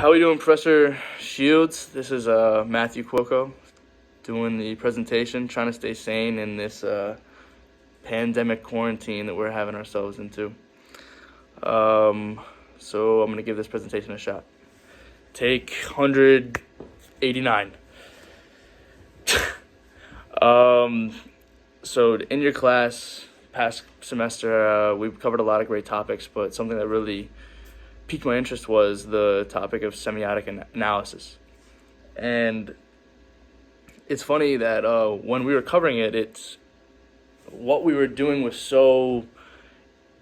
How are we doing, Professor Shields? This is Matthew Cuoco doing the presentation, trying to stay sane in this pandemic quarantine that we're having ourselves into. So I'm going to give this presentation a shot. Take 189. So in your class, past semester, we've covered a lot of great topics, but something that really piqued my interest was the topic of semiotic analysis. And it's funny that when we were covering it, what we were doing was so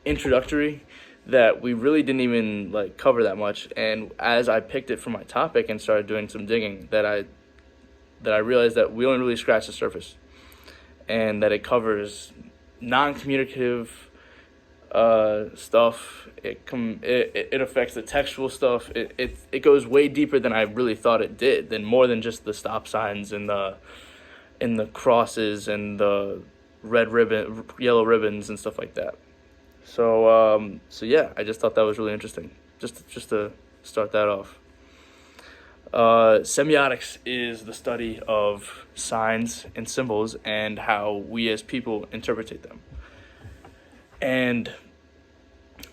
introductory that we really didn't even cover that much. And as I picked it for my topic and started doing some digging, that I realized that we only really scratched the surface, and that it covers non-communicative stuff. It affects the textual stuff. It goes way deeper than I really thought it did. Than more than just the stop signs and the crosses and the yellow ribbons and stuff like that. So yeah, I just thought that was really interesting. Just to start that off. Semiotics is the study of signs and symbols and how we as people interpret them. And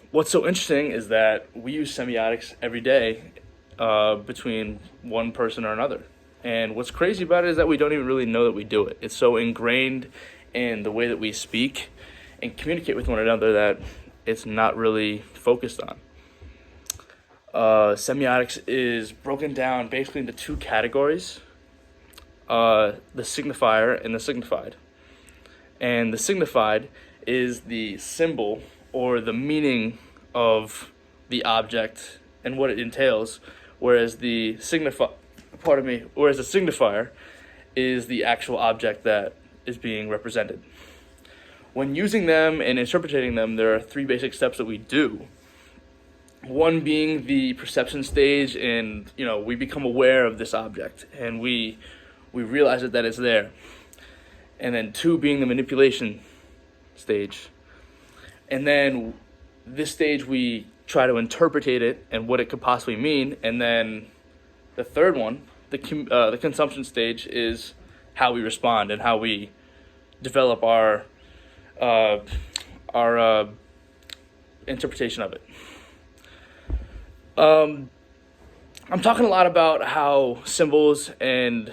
what's so interesting is that we use semiotics every day between one person or another. And what's crazy about it is that we don't even really know that we do it. It's so ingrained in the way that we speak and communicate with one another that it's not really focused on. Semiotics is broken down basically into two categories, the signifier and the signified. And the signified is the symbol or the meaning of the object and what it entails, whereas the signifier is the actual object that is being represented. When using them and interpreting them, there are three basic steps that we do. One being the perception stage, and we become aware of this object and we realize that it's there. And then two being the manipulation stage. And then this stage we try to interpret it and what it could possibly mean. And then the third one, the consumption stage, is how we respond and how we develop our interpretation of it. I'm talking a lot about symbols, and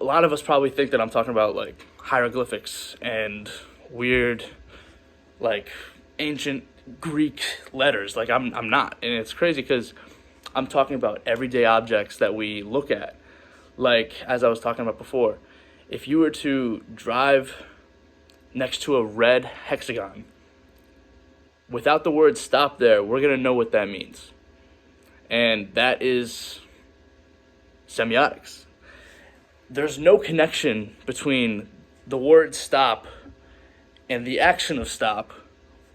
a lot of us probably think that I'm talking about hieroglyphics and weird ancient Greek letters. I'm not, and it's crazy because I'm talking about everyday objects that we look at. As I was talking about before, if you were to drive next to a red hexagon, without the word stop there, we're going to know what that means. And that is semiotics. There's no connection between the word stop and the action of stop,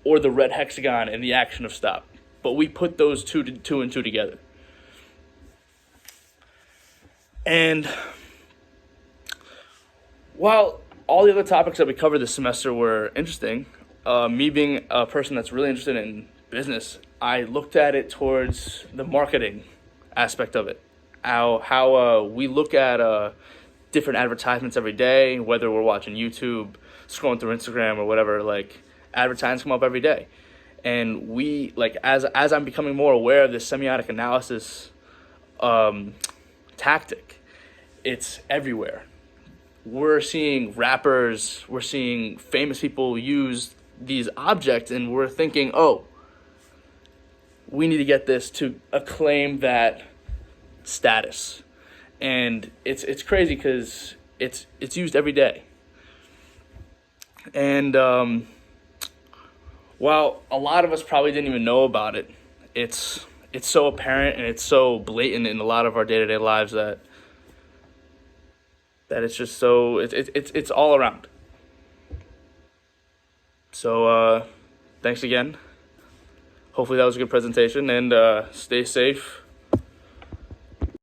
or the red hexagon and the action of stop. But we put those two and two together. And while all the other topics that we covered this semester were interesting, me being a person that's really interested in business, I looked at it towards the marketing aspect of it. How we look at different advertisements every day, whether we're watching YouTube, scrolling through Instagram or whatever, advertisements come up every day. And we, as I'm becoming more aware of this semiotic analysis tactic, it's everywhere. We're seeing rappers, we're seeing famous people use these objects, and we're thinking, oh, we need to get this to acclaim that status. And it's crazy because it's used every day. And while a lot of us probably didn't even know about it, it's so apparent and it's so blatant in a lot of our day-to-day lives that it's just so it's all around. So thanks again. Hopefully that was a good presentation, and stay safe.